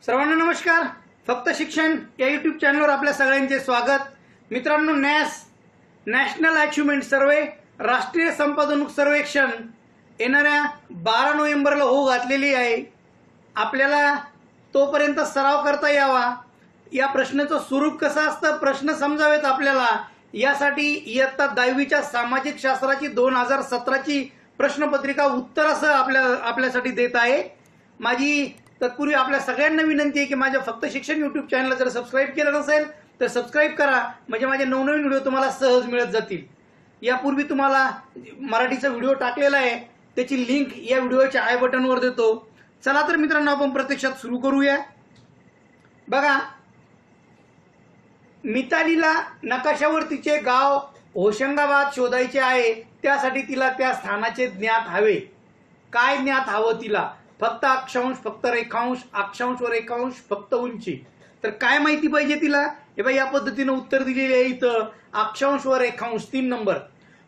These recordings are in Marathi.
सर्वांना नमस्कार। फक्त शिक्षण या यूट्यूब चॅनलवर आपल्या सगळ्यांचे स्वागत। मित्रांनो, नॅशनल अचिव्हमेंट सर्वे राष्ट्रीय संपादन सर्वेक्षण येणाऱ्या 12 नोव्हेंबरला होऊ घातलेली आहे। आपल्याला तोपर्यंत सराव करता यावा, या प्रश्नाचं स्वरूप कसं असतं, प्रश्न समजावेत आपल्याला, यासाठी इयत्ता 10वीच्या सामाजिक शास्त्राची 2017ची प्रश्नपत्रिका उत्तरासह आपल्यासाठी देत आहे। माझी तत्पूर्वी आपल्या सगळ्यांना विनंती आहे की माझ्या फक्त शिक्षण यूट्यूब चॅनलला जर सबस्क्राईब केलं नसेल तर सबस्क्राईब करा, म्हणजे माझे नवनवीन व्हिडिओ तुम्हाला सहज मिळत जातील। यापूर्वी तुम्हाला मराठीचा व्हिडिओ टाकलेला आहे, त्याची लिंक या व्हिडिओच्या आय बटनवर देतो। चला तर मित्रांनो, आपण प्रत्यक्षात सुरू करूया। बघा, मितालीला नकाशावर तिचे गाव होशंगाबाद शोधायचे आहे, त्यासाठी तिला त्या स्थानाचे ज्ञात हवे। काय ज्ञात हवं तिला? फक्त अक्षांश, फक्त रेखांश, अक्षांश व रेखांश, फक्त उंची। तर काय माहिती पाहिजे तिला? हे बघा, या पद्धतीने उत्तर दिलेले आहे इथं, अक्षांश व रेखांश 3 नंबर।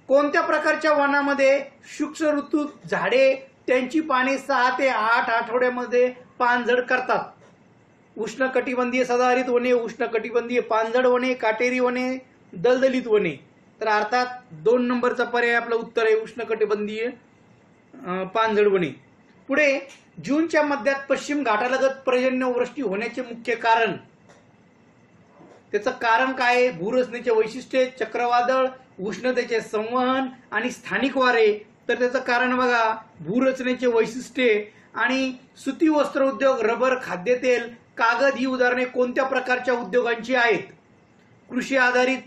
कोणत्या प्रकारच्या वनामध्ये शुष्क ऋतूत झाडे त्यांची पाने 6 ते 8 आठवड्यामध्ये पानझड करतात? उष्णकटिबंधीय सदाहरित वने, उष्णकटिबंधीय पानझड वने, काटेरी वने, दलदलीत वने। तर अर्थात 2 नंबरचा पर्याय आपलं उत्तर आहे, उष्णकटिबंधीय पानझड वने। पुढे, जूनच्या मध्यात पश्चिम घाटालगत पर्जन्यवृष्टी होण्याचे मुख्य कारण? त्याचं कारण काय आहे? भूरचनेचे वैशिष्ट्ये, चक्रवादळ, उष्णतेचे संवहन आणि स्थानिक वारे। तर त्याचं कारण बघा, भूरचनेचे वैशिष्ट्ये आणि सुती वस्त्र उद्योग, रबर, खाद्यतेल, कागद ही उदाहरणे कोणत्या प्रकारच्या उद्योगांची आहेत? कृषी आधारित,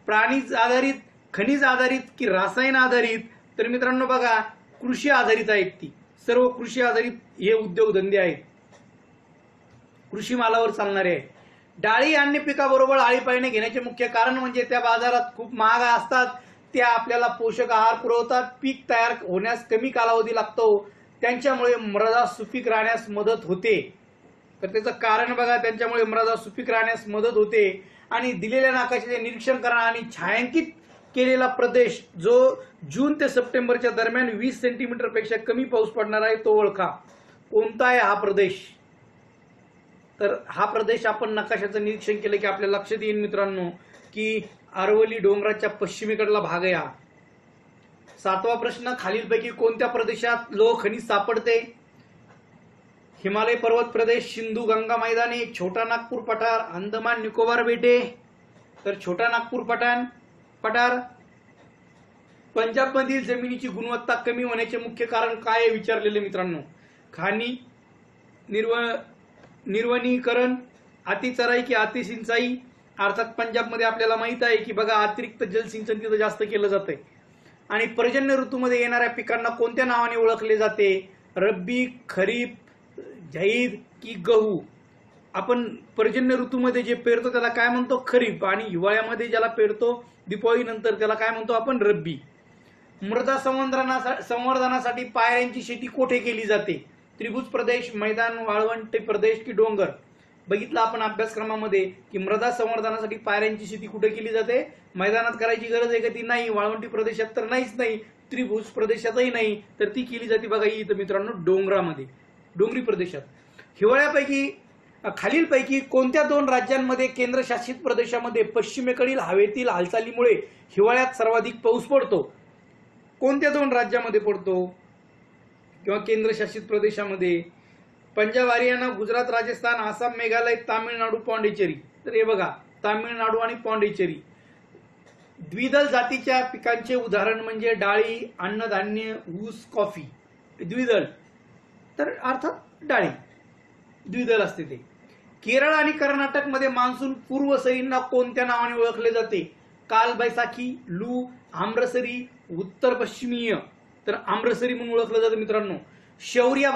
प्राणी आधारित, खनिज आधारित की रासायन आधारित? तर मित्रांनो बघा, कृषी आधारित आहेत ती, सर्व कृषी आधारित हे उद्योगधंदे आहेत, कृषी मालावर चालणारे आहेत। डाळी अन्य पिकाबरोबर आळीपाळीने घेण्याचे मुख्य कारण म्हणजे त्या बाजारात खूप महाग असतात, त्या आपल्याला पोषक आहार पुरवतात, पीक तयार होण्यास कमी कालावधी लागतो, त्यांच्यामुळे मृदा सुपीक राहण्यास मदत होते। तर त्याचं कारण बघा, त्यांच्यामुळे मृदा सुपीक राहण्यास मदत होते। आणि दिलेल्या नकाशाचे निरीक्षण करा आणि छायांकित केलेला प्रदेश जो जून ते सप्टेंबरच्या दरम्यान 20 सेंटीमीटर पेक्षा कमी पाऊस पडणार आहे तो ओळखा। कोणता आहे हा प्रदेश? तर हा प्रदेश आपण नकाशाचं निरीक्षण केलं की आपल्या लक्षात येईल मित्रांनो की अरवली डोंगराच्या पश्चिमेकडला भाग आहे हा। 7वा प्रश्न, खालीलपैकी कोणत्या प्रदेशात लोह खनिज सापडते? हिमालय पर्वत प्रदेश, सिंधू गंगा मैदाने, छोटा नागपूर पठार, अंदमान निकोबार बेटे। तर छोटा नागपूर पठार। पंजाब मधील जमिनीची गुणवत्ता कमी होण्याचे मुख्य कारण काय आहे विचारलेले मित्रांनो? खाणी, निर्वनीकरण, अतिचराई की अतिसिंचाई? अर्थात पंजाब मध्ये आपल्याला माहित आहे की बघा, अतिरिक्त जलसिंचन तिथं जास्त केलं जातंय। आणि पर्जन्य ऋतूमध्ये येणाऱ्या पिकांना कोणत्या नावाने ओळखले जाते? रब्बी, खरीप, जाहीद की गहू? आपण पर्जन्य ऋतूमध्ये जे पेरतो त्याला काय म्हणतो? खरीप। आणि हिवाळ्यामध्ये ज्याला पेरतो दिपावली नंतर त्याला काय म्हणतो आपण? रब्बी। मृदा संवर्धनासाठी पायऱ्यांची शेती कोठे केली जाते? त्रिभुज प्रदेश, मैदान, वाळवंटी प्रदेश की डोंगर? बघितलं आपण अभ्यासक्रमामध्ये की मृदा संवर्धनासाठी पायऱ्यांची शेती कुठे केली जाते? मैदानात करायची गरज आहे का? ती नाही। वाळवंटी प्रदेशात तर नाहीच नाही, त्रिभुज प्रदेशातही नाही, तर ती केली जाते बघा इथं मित्रांनो डोंगरामध्ये, डोंगरी प्रदेशात। हिवाळ्यापैकी खालीलपैकी कोणत्या 2 राज्यांमध्ये केंद्रशासित प्रदेशामध्ये पश्चिमेकडील हवेतील हालचालीमुळे हिवाळ्यात सर्वाधिक पाऊस पडतो? कोणत्या 2 राज्यामध्ये पडतो किंवा केंद्रशासित प्रदेशामध्ये? पंजाब, हरियाणा, गुजरात, राजस्थान, आसाम, मेघालय, तामिळनाडू, पॉंडिचेरी? तर हे बघा, तामिळनाडू आणि पॉंडिचेरी। द्विदल जातीच्या पिकांचे उदाहरण म्हणजे डाळी, अन्नधान्य, ऊस, कॉफी। द्विदल तर अर्थात डाळी, द्विदल असते ते। केरळ आणि कर्नाटक मध्ये मान्सून पूर्व सरींना कोणत्या नावाने ओळखले जाते? कालबैसाखी, लू, आम्रसरी, उत्तर पश्चिमीय? तर आम्रसरी म्हणून ओळखलं जातं मित्रांनो। शौर्य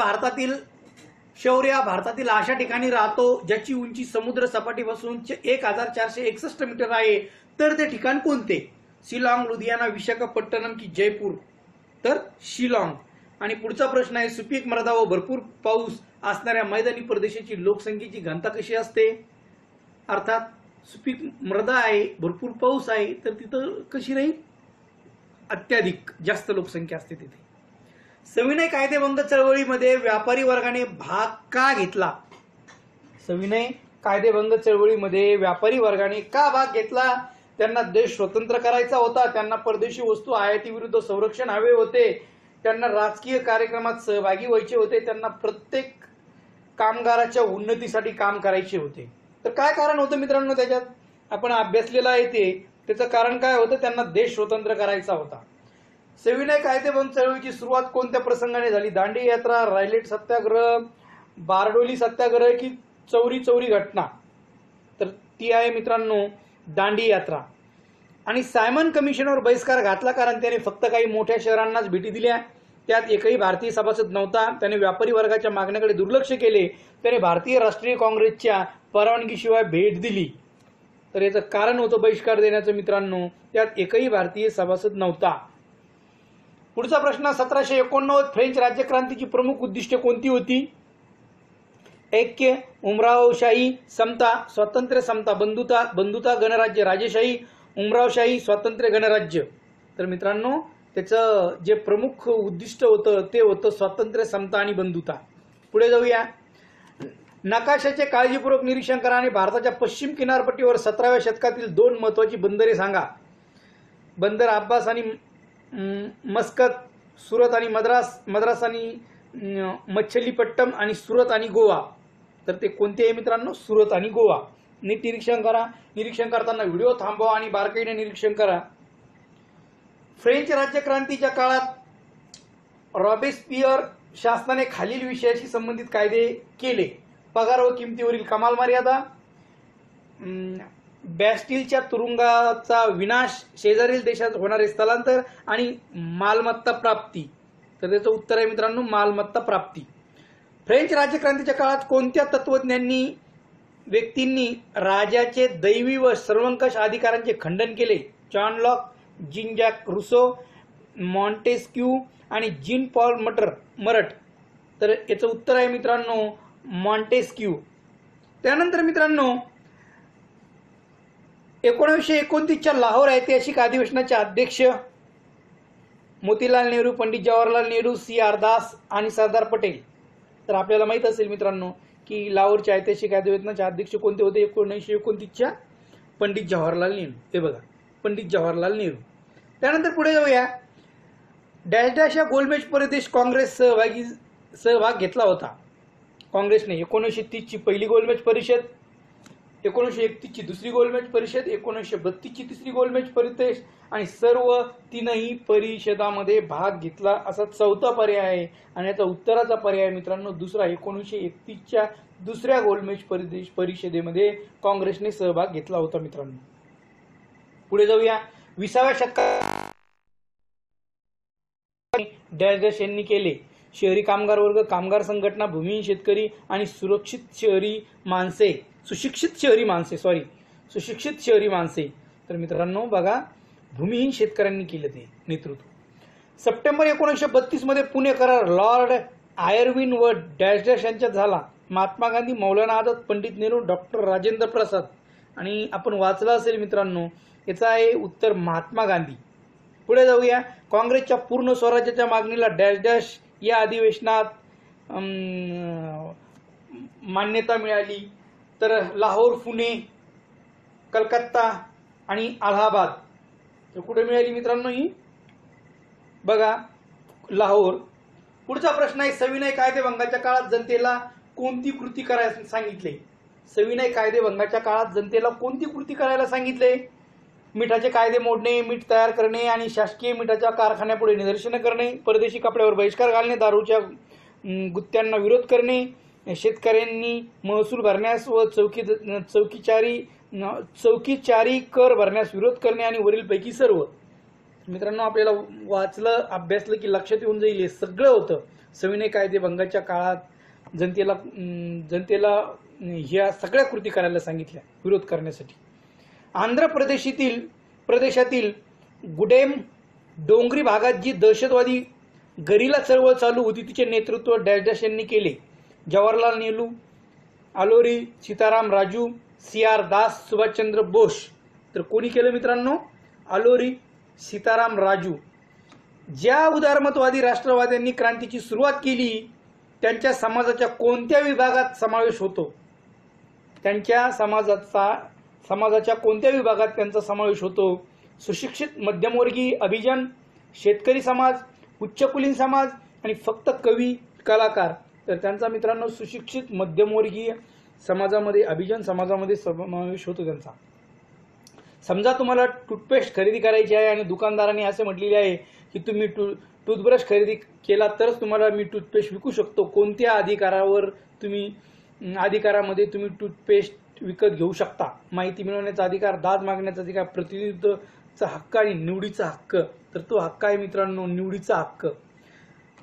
भारतातील अशा ठिकाणी राहतो ज्याची उंची समुद्र सपाटीपासून 1461 मीटर आहे, तर ते ठिकाण कोणते? शिलाँग, लुधियाना, विशाखापट्टणम की जयपूर? तर शिलाँग। आणि पुढचा प्रश्न आहे, सुपीक मृदा व भरपूर पाऊस असणाऱ्या मैदानी प्रदेशाची लोकसंख्येची घनता कशी असते? अर्थात सुपीक मृदा आहे, भरपूर पाऊस आहे, तर तिथं कशी राहील? अत्याधिक जास्त लोकसंख्या असते तिथे। सविनय कायदेभंग चळवळीमध्ये व्यापारी वर्गाने भाग का घेतला? सविनय कायदेभंग चळवळीमध्ये व्यापारी वर्गाने का भाग घेतला? त्यांना देश स्वतंत्र करायचा होता, त्यांना परदेशी वस्तू आयाती विरुद्ध संरक्षण हवे होते, त्यांना राजकीय कार्यक्रमात सहभागी व्हायचे होते, त्यांना प्रत्येक कामगाराच्या उन्नतीसाठी काम करायचे होते. तर काय कारण होतं मित्रांनो? त्याच्यात आपण अभ्यासलेलं आहे त्याचं कारण काय होतं? त्यांना देश स्वतंत्र करायचा होता. सविनय कायदेभंग चळवळीची सुरुवात कोणत्या प्रसंगाने झाली? दांडी यात्रा, रायलेट सत्याग्रह, बारडोली सत्याग्रह की चौरी चौरी घटना? तर ती आहे मित्रांनो दांडी यात्रा. आणि सायमन कमिशनवर बहिष्कार घातला कारण त्याने फक्त काही मोठ्या शहरांनाच भेटी दिल्या, त्यात एकही भारतीय सभासद नव्हता. त्याने व्यापारी वर्गाच्या मागण्याकडे दुर्लक्ष केले. त्याने भारतीय राष्ट्रीय काँग्रेसच्या परवानगीशिवाय भेट दिली. तर याचं कारण होतं बहिष्कार देण्याचं मित्रांनो, त्यात एकही भारतीय सभासद नव्हता. पुढचा प्रश्न 1789 फ्रेंच राज्यक्रांतीची प्रमुख उद्दिष्टे कोणती होती? ऐक्य, उमरावशाही, समता, स्वातंत्र्य, समता, बंधुता, गणराज्य, राजेशाही, उमरावशाही, स्वातंत्र्य, गणराज्य. तर मित्रांनो त्याचं जे प्रमुख उद्दिष्ट होतं ते होतं स्वातंत्र्य, समता आणि बंधुता. पुढे जाऊया. नकाशाचे काळजीपूर्वक निरीक्षण करा आणि भारताच्या पश्चिम किनारपट्टीवर 17व्या शतकातील 2 महत्वाची बंदरे सांगा. बंदर अब्बास आणि मस्कत, सुरत आणि मद्रास आणि मच्छलीपट्टम आणि सुरत आणि गोवा. तर ते कोणते आहे मित्रांनो? सुरत आणि गोवा. नीट निरीक्षण करा. निरीक्षण करताना व्हिडिओ थांबवा आणि बारकाईने निरीक्षण करा. फ्रेंच राज्यक्रांतीच्या काळात रॉबेस्पियर शासनाने खालील विषयाशी संबंधित कायदे केले: पगार व किमतीवरील कमाल मर्यादा, बॅस्टिलच्या तुरुंगाचा विनाश, शेजारील देशात होणारे स्थलांतर आणि मालमत्ता प्राप्ती. तर त्याचं उत्तर आहे मित्रांनो मालमत्ता प्राप्ती. फ्रेंच राज्यक्रांतीच्या काळात कोणत्या तत्वज्ञांनी व्यक्तींनी राजाचे दैवी व सर्वंकष अधिकारांचे खंडन केले? John Locke, Jean Jacques Rousseau, Montesquieu आणि जीन पॉल मरट. तर याचं उत्तर आहे मित्रांनो मॉन्टेस्क्यू. त्यानंतर मित्रांनो 1929च्या लाहोर ऐतिहासिक अधिवेशनाचे अध्यक्ष मोतीलाल नेहरू, पंडित जवाहरलाल नेहरू, C.R. दास आणि सरदार पटेल. तर आपल्याला माहित असेल मित्रांनो की लाहोरच्या ऐतिहासिक अधिवेशनाचे अध्यक्ष कोणते होते? 1929च्या पंडित जवाहरलाल नेहरू. ते बघा पंडित जवाहरलाल नेहरू. त्यानंतर पुढे जाऊया. डॅश डॅश या गोलमेज परिषदेत काँग्रेस सहभाग घेतला होता. काँग्रेसने 1930ची पहिली गोलमेज परिषद, 1931ची दुसरी गोलमेज परिषद, 1932ची तिसरी गोलमेज परिषद आणि सर्व तीनही परिषदामध्ये भाग घेतला असा चौथा पर्याय आहे. आणि याचा उत्तराचा पर्याय मित्रांनो दुसरा. 1931च्या दुसऱ्या गोलमेज परिषदेमध्ये काँग्रेसने सहभाग घेतला होता मित्रांनो. पुढे जाऊया. 20व्या शतकात डॅश डॅश यांनी केले: शहरी कामगार वर्ग, कामगार संघटना, भूमिहीन शेतकरी आणि सुशिक्षित शहरी माणसे. तर मित्रांनो बघा भूमिहीन शेतकऱ्यांनी केलं ते नेतृत्व. सप्टेंबर 1932 मध्ये पुणे करार लॉर्ड आयर्विन व डॅश डॅश यांच्यात झाला. महात्मा गांधी, मौलाना आझाद, पंडित नेहरू, डॉक्टर राजेंद्र प्रसाद. आणि आपण वाचलं असेल मित्रांनो याचा आहे उत्तर महात्मा गांधी. पुढे जाऊया. काँग्रेसच्या पूर्ण स्वराज्याच्या मागणीला डॅश डॅश या अधिवेशनात मान्यता मिळाली. तर लाहोर, पुणे, कलकत्ता आणि अलाहाबाद. तर कुठे मिळाली मित्रांनो ही? बघा लाहोर. पुढचा प्रश्न आहे सविनय कायदेभंगाच्या काळात जनतेला कोणती कृती करायला सांगितले? सविनय कायदेभंगाच्या काळात जनतेला कोणती कृती करायला सांगितले? मिठाचे कायदे मोडणे, मीठ तयार करणे आणि शासकीय मिठाच्या कारखान्यापुढे निदर्शने करणे, परदेशी कपड्यावर बहिष्कार घालणे, दारूच्या गुत्त्यांना विरोध करणे, शेतकऱ्यांनी महसूल भरण्यास व चौकीचारी कर भरण्यास विरोध करणे आणि वरीलपैकी सर्व. मित्रांनो आपल्याला वाचलं अभ्यासलं की लक्षात येऊन जाईल हे सगळं होतं सविनय कायदेभंगाच्या काळात जनतेला ह्या सगळ्या कृती करायला सांगितल्या विरोध करण्यासाठी. आंध्र प्रदेशातील गुडेम डोंगरी भागात जी दहशतवादी गरिला चळवळ चालू होती तिचे नेतृत्व डॅश डॅश यांनी केले: जवाहरलाल नेहरू, अलोरी सीताराम राजू, C.R. दास, सुभाषचंद्र बोस. तर कोणी केलं मित्रांनो? अलोरी सीताराम राजू. ज्या उदारमतवादी राष्ट्रवाद्यांनी क्रांतीची सुरुवात केली त्यांच्या समाजाच्या कोणत्या विभागात समावेश होतो? त्यांच्या समाजाच्या कोणत्या विभागात त्यांचा समावेश होतो? सुशिक्षित मध्यमवर्गीय अभिजन, शेतकरी समाज, उच्चकुलीन समाज आणि फक्त कवी कलाकार. तर त्यांचा मित्रांनो सुशिक्षित मध्यमवर्गीय समाजामध्ये, अभिजन समाजामध्ये समावेश होतो त्यांचा. समजा तुम्हाला टूथपेस्ट खरेदी करायची आहे आणि दुकानदाराने असे म्हटलेले आहे की तुम्ही टूथब्रश खरेदी केला तरच तुम्हाला मी टूथपेस्ट विकू शकतो. कोणत्या अधिकारामध्ये तुम्ही टूथपेस्ट विकत घेऊ शकता? माहिती मिळवण्याचा अधिकार, दाद मागण्याचा अधिकार, प्रतिनिधित्वाचा हक्क आणि निवडीचा हक्क. तर तो हक्क आहे मित्रांनो निवडीचा हक्क.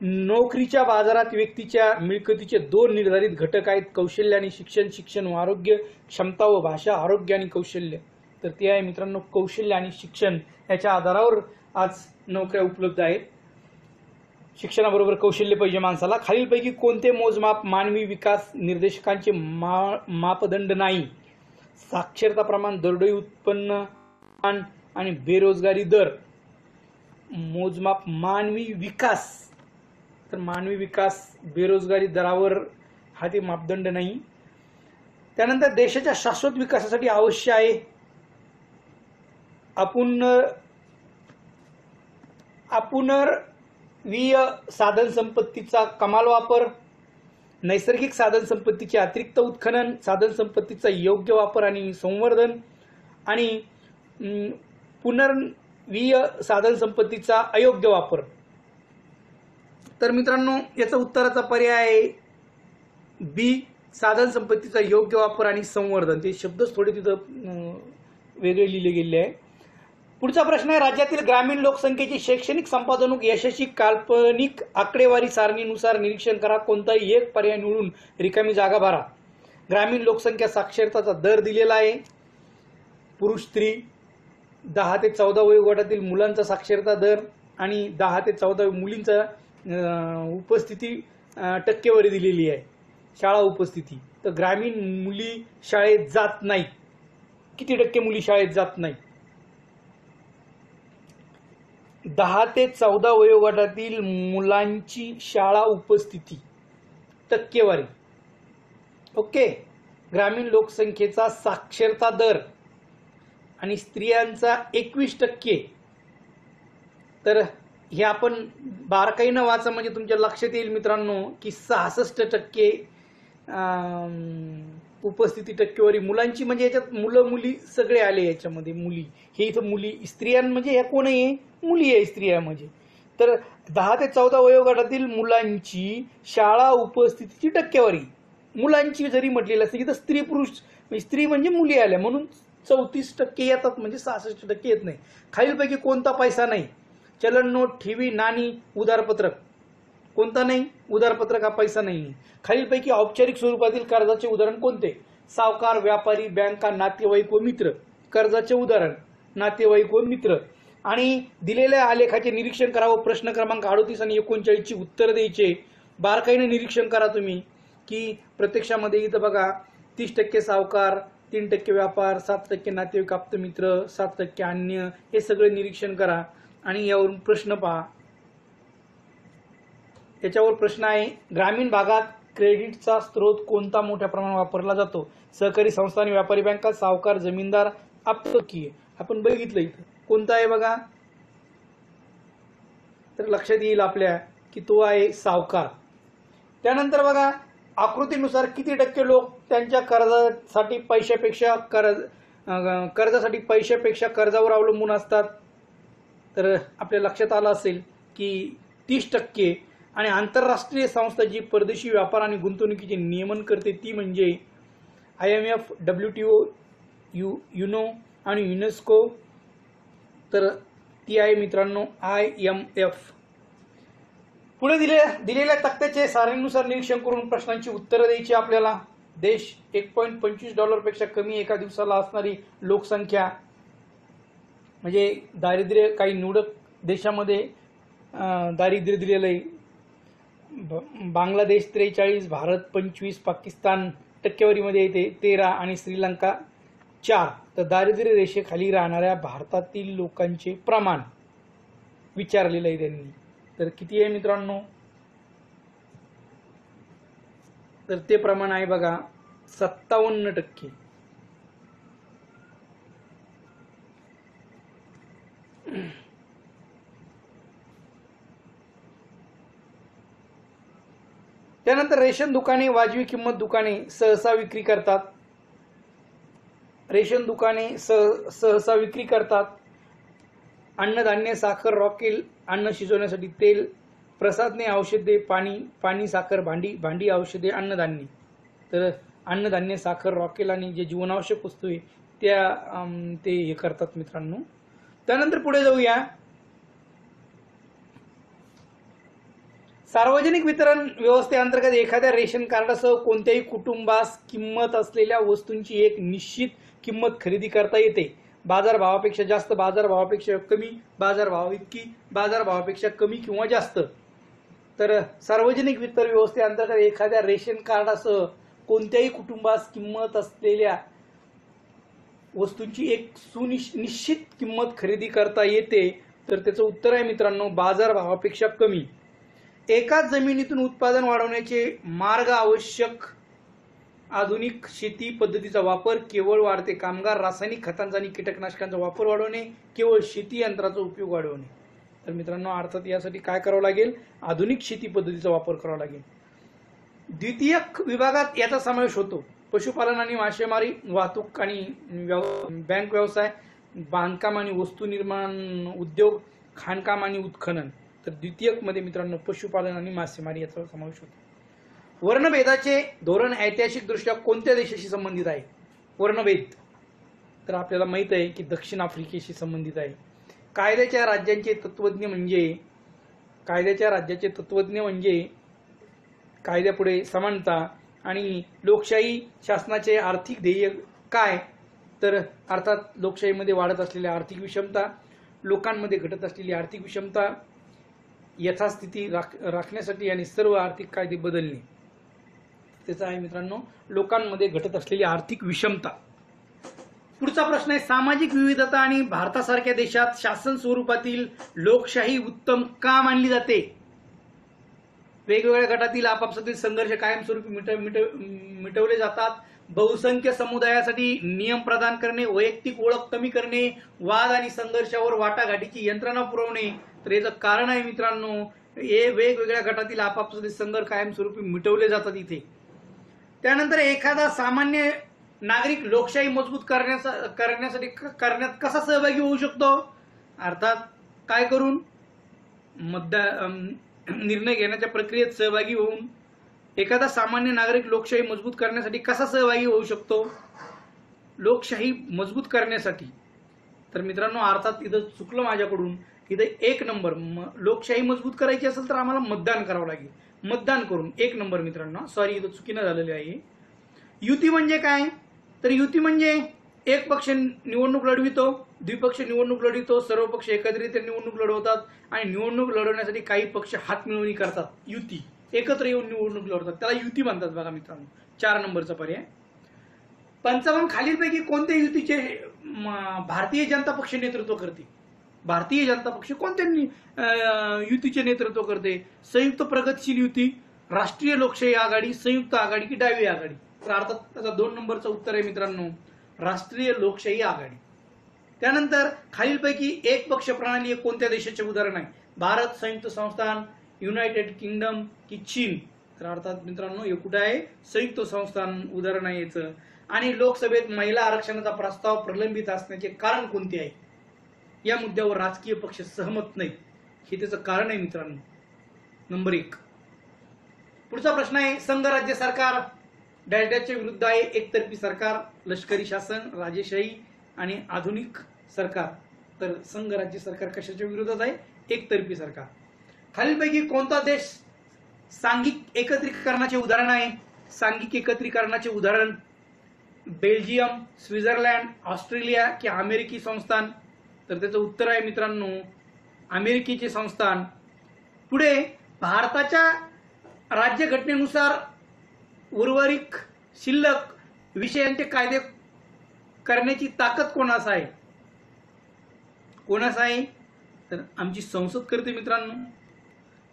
नोकरीच्या बाजारात व्यक्तीच्या मिळकतीचे 2 निर्धारित घटक आहेत: कौशल्य आणि शिक्षण. शिक्षण व आरोग्य, क्षमता व भाषा, आरोग्य आणि कौशल्य. तर ते आहे मित्रांनो कौशल्य आणि शिक्षण. याच्या आधारावर आज नोकऱ्या उपलब्ध आहेत. शिक्षणाबरोबर कौशल्य पाहिजे माणसाला. खालीलपैकी कोणते मोजमाप मानवी विकास निर्देशकांचे मापदंड नाही? साक्षरता प्रमाण, दरडोई उत्पन्न आणि बेरोजगारी दर. मोजमाप मानवी विकास. तर मानवी विकास बेरोजगारी दरावर हा ते मापदंड नाही. त्यानंतर देशाच्या शाश्वत विकासासाठी आवश्यक आहे अपुनर्वीय साधन संपत्तीचा कमाल वापर, नैसर्गिक साधन संपत्तीचे अतिरिक्त उत्खनन, साधन संपत्तीचा योग्य वापर आणि संवर्धन आणि पुनर्वीय साधन संपत्तीचा अयोग्य वापर. तर मित्रांनो याचा उत्तराचा पर्याय आहे बी, साधन संपत्तीचा योग्य वापर आणि संवर्धन. ते शब्दच थोडे तिथं वेगळे लिहिले गेले आहे. पुढचा प्रश्न आहे, राज्यातील ग्रामीण लोकसंख्येची शैक्षणिक संपादनूक यशस्वी काल्पनिक आकडेवारी सारणीनुसार निरीक्षण करा. कोणताही एक पर्याय निवडून रिकामी जागा भरा. ग्रामीण लोकसंख्या साक्षरताचा दर दिलेला आहे. पुरुष स्त्री 10 ते 14 वयोगटातील मुलांचा साक्षरता दर आणि 10 ते 14 मुलींचा उपस्थिती टक्केवारी दिलेली आहे. शाळा उपस्थिती. तर ग्रामीण मुली शाळेत जात नाहीत. किती टक्के मुली शाळेत जात नाहीत? 10 ते 14 वयोगटातील मुलांची शाळा उपस्थिती टक्केवारी. ओके. ग्रामीण लोकसंख्येचा साक्षरता दर आणि स्त्रियांचा 21%. तर हे आपण बारकाईनं वाचा म्हणजे तुमच्या लक्षात येईल मित्रांनो की 66% उपस्थिती टक्केवारी मुलांची. म्हणजे याच्यात मुलं मुली सगळे आले याच्यामध्ये. मुली हे इथं मुली, स्त्रियां म्हणजे ह्या कोण आहे? मुली आहे स्त्रिया म्हणजे. तर 10 ते 14 वयोगटातील मुलांची शाळा उपस्थितीची टक्केवारी मुलांची जरी म्हटलेली असते तर स्त्री पुरुष स्त्री म्हणजे मुली आल्या म्हणून 34% येतात म्हणजे 66% येत नाही. खालीलपैकी कोणता पैसा नाही? चलन नोट, ठेवी, नाणी, उधारपत्रक. कोणता नाही? उधारपत्रक हा पैसा नाही. खालीलपैकी औपचारिक स्वरूपातील कर्जाचे उदाहरण कोणते? सावकार, व्यापारी, बँका, नातेवाईक व मित्र. कर्जाचे उदाहरण नातेवाईक व मित्र. आणि दिलेल्या आलेखाचे निरीक्षण करावं. प्रश्न क्रमांक 38 आणि 39 ची उत्तर द्यायचे. बारकाईने निरीक्षण करा तुम्ही की प्रत्यक्षामध्ये इथं बघा 30% सावकार, 3% व्यापार, 7% नातेवाईक, आप्त मित्र, 7% अन्य. हे सगळे निरीक्षण करा आणि यावरून प्रश्न पहा. याच्यावर प्रश्न आहे, ग्रामीण भागात क्रेडिटचा स्रोत कोणता मोठ्या प्रमाणात वापरला जातो? सहकारी संस्था आणि व्यापारी बँका, सावकार, जमीनदार, आप्तकीय. आपण बघितलं इथं कोणता आहे बघा. तर लक्षात येईल आपल्या की तो आहे सावकार. त्यानंतर बघा आकृतीनुसार किती टक्के लोक त्यांच्या कर्जासाठी पैशापेक्षा कर्जावर अवलंबून असतात? तर आपल्या लक्षात आलं असेल की 30%. आणि आंतरराष्ट्रीय संस्था जी परदेशी व्यापार आणि गुंतवणुकीचे नियमन करते ती म्हणजे IMF, WTO, युनो आणि युनेस्को. तर ती आहे मित्रांनो IMF. पुढे दिलेल्या तक्त्याचे सारणीनुसार निरीक्षण करून प्रश्नांची उत्तरं द्यायची आपल्याला. देश $1.25 पेक्षा कमी एका दिवसाला असणारी लोकसंख्या म्हणजे दारिद्र्य. काही निवडक देशामध्ये दारिद्र्य दिलेलं आहे. बांगलादेश 43, भारत 25, पाकिस्तान टक्केवारीमध्ये येते 13 आणि श्रीलंका 4. तर दारिद्र्य रेषेखाली राहणाऱ्या भारतातील लोकांचे प्रमाण विचारलेलं आहे त्यांनी. तर किती आहे मित्रांनो? तर ते प्रमाण आहे बघा 57%. त्यानंतर रेशन दुकाने वाजवी किंमत दुकाने सहसा विक्री करतात. रेशन दुकाने सहसा विक्री करतात. अन्नधान्य, साखर, रॉकेल, अन्न शिजवण्यासाठी तेल, प्रसाधने, औषधे, पाणी, साखर, भांडी, औषधे, अन्नधान्य. तर अन्नधान्य, साखर, रॉकेल आणि जे जीवनावश्यक वस्तू आहे त्या ते हे करतात मित्रांनो. त्यानंतर पुढे जाऊया. सार्वजनिक वितरण व्यवस्थेअंतर्गत एखाद्या रेशन कार्डासह कोणत्याही कुटुंबास किंमत असलेल्या वस्तूंची एक निश्चित किंमत खरेदी करता येते. बाजारभावापेक्षा जास्त, बाजारभावापेक्षा कमी, बाजारभाव इतकी, बाजारभावापेक्षा कमी किंवा जास्त. तर सार्वजनिक वितरण व्यवस्थेअंतर्गत एखाद्या रेशन कार्डासह कोणत्याही कुटुंबास किंमत असलेल्या वस्तूंची एक निश्चित किंमत खरेदी करता येते. तर त्याचं उत्तर आहे मित्रांनो बाजारभावापेक्षा कमी. एकाच जमिनीतून उत्पादन वाढवण्याचे मार्ग आवश्यक आधुनिक शेती पद्धतीचा वापर, केवळ वाढते कामगार, रासायनिक खतांचा आणि कीटकनाशकांचा वापर वाढवणे, केवळ शेती यंत्राचा उपयोग वाढवणे. तर मित्रांनो अर्थात यासाठी काय करावं लागेल, आधुनिक शेती पद्धतीचा वापर करावा लागेल. द्वितीयक विभागात याचा समावेश होतो. पशुपालन आणि मासेमारी, वाहतूक आणि बँक व्यवसाय, बांधकाम आणि वस्तू निर्माण उद्योग, खाणकाम आणि उत्खनन. तर द्वितीयक मध्ये मित्रांनो पशुपालन आणि मासेमारी याचा समावेश होतो. वर्णभेदाचे धोरण ऐतिहासिक दृष्ट्या कोणत्या देशाशी संबंधित आहे? वर्णभेद तर आपल्याला माहित आहे की दक्षिण आफ्रिकेशी संबंधित आहे. कायद्याच्या राज्याचे तत्वज्ञ म्हणजे कायद्यापुढे समानता आणि लोकशाही शासनाचे आर्थिक ध्येय काय? तर अर्थात लोकशाहीमध्ये वाढत असलेल्या आर्थिक विषमता, लोकांमध्ये घटत असलेली आर्थिक विषमता यथास्थिती राखण्यासाठी आणि सर्व आर्थिक कायदे बदलणे. त्याचा आहे मित्रांनो लोकांमध्ये घटत असलेली आर्थिक विषमता. पुढचा प्रश्न आहे सामाजिक विविधता आणि भारतासारख्या देशात शासन स्वरूपातील लोकशाही उत्तम का मानली जाते? वेगवेगळ्या गटातील आपापसातील संघर्ष कायमस्वरूपी मिटवले जातात. बहुसंख्य समुदायासाठी नियम प्रदान करणे, वैयक्तिक ओळख कमी करणे, वाद आणि संघर्षावर वाटाघाटीची यंत्रणा पुरवणे. तर याचं कारण आहे मित्रांनो हे वेगवेगळ्या गटातील आपापसातील संघर्ष कायमस्वरूपी मिटवले जातात इथे. त्यानंतर एखादा सामान्य नागरिक लोकशाही मजबूत करण्यात कसा सहभागी होऊ शकतो? अर्थात काय करून? निर्णय घेण्याच्या प्रक्रियेत सहभागी होऊन. एखादा सामान्य नागरिक लोकशाही मजबूत करण्यासाठी कसा सहभागी होऊ शकतो? लोकशाही मजबूत करण्यासाठी. तर मित्रांनो अर्थात इथं चुकलं माझ्याकडून. इथे 1 नंबर लोकशाही मजबूत करायची असेल तर आम्हाला मतदान करावं लागेल. मतदान करून 1 नंबर मित्रांनो. सॉरी इथं चुकीनं झालेलं आहे. युती म्हणजे काय? तर युती म्हणजे एक पक्ष निवडणूक लढवितो, द्विपक्ष निवडणूक लढवितो, सर्व पक्ष एकत्रित निवडणूक लढवतात आणि निवडणूक लढवण्यासाठी काही पक्ष हातमिळवणी करतात. युती एकत्र येऊन निवडणूक लढवतात त्याला युती म्हणतात बघा मित्रांनो. 4 नंबरचा पर्याय. 55 खालीलपैकी कोणत्या युतीचे भारतीय जनता पक्ष नेतृत्व करते? भारतीय जनता पक्ष कोणत्या युतीचे नेतृत्व करते? संयुक्त प्रगतशील युती, राष्ट्रीय लोकशाही आघाडी, संयुक्त आघाडी की डावी आघाडी? तर अर्थात त्याचा 2 नंबरचा उत्तर आहे मित्रांनो राष्ट्रीय लोकशाही आघाडी. त्यानंतर खालीलपैकी एक पक्ष प्रणाली कोणत्या देशाचे उदाहरण आहे? भारत, संयुक्त संस्थान, युनायटेड किंगडम की चीन? तर अर्थात मित्रांनो हे कुठे आहे? संयुक्त संस्थान उदाहरण आहे याचं. आणि लोकसभेत महिला आरक्षणाचा प्रस्ताव प्रलंबित असण्याचे कारण कोणते आहे? या मुद्द्यावर राजकीय पक्ष सहमत नाहीत. हे त्याचं कारण आहे मित्रांनो. नंबर 1. पुढचा प्रश्न आहे संघ राज्य सरकार डॅशच्या विरुद्ध आहे. एकतर्फी सरकार, लष्करी शासन, राजेशाही आणि आधुनिक सरकार. तर संघ राज्य सरकार कशाच्या विरोधात आहे? एकतर्फी सरकार. खालीलपैकी कोणता देश सांघिक एकत्रीकरणाचे उदाहरण आहे? सांघिक एकत्रीकरणाचे उदाहरण बेल्जियम, स्वित्झर्लंड, ऑस्ट्रेलिया की अमेरिकी संस्थान? तर त्याचं उत्तर आहे मित्रांनो अमेरिकेचे संस्थान. पुढे भारताच्या राज्यघटनेनुसार उर्वरित शिल्लक विषयांचे कायदे करण्याची ताकद कोणास आहे? कोणास आहे? तर आमची संसद करते मित्रांनो.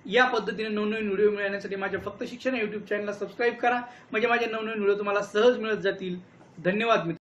या पद्धतीने नवनवीन व्हिडिओ मिळवण्यासाठी माझ्या फक्त शिक्षण युट्यूब चॅनलला सबस्क्राईब करा, म्हणजे माझे नवनवीन व्हिडिओ तुम्हाला सहज मिळत जातील. धन्यवाद मित्र.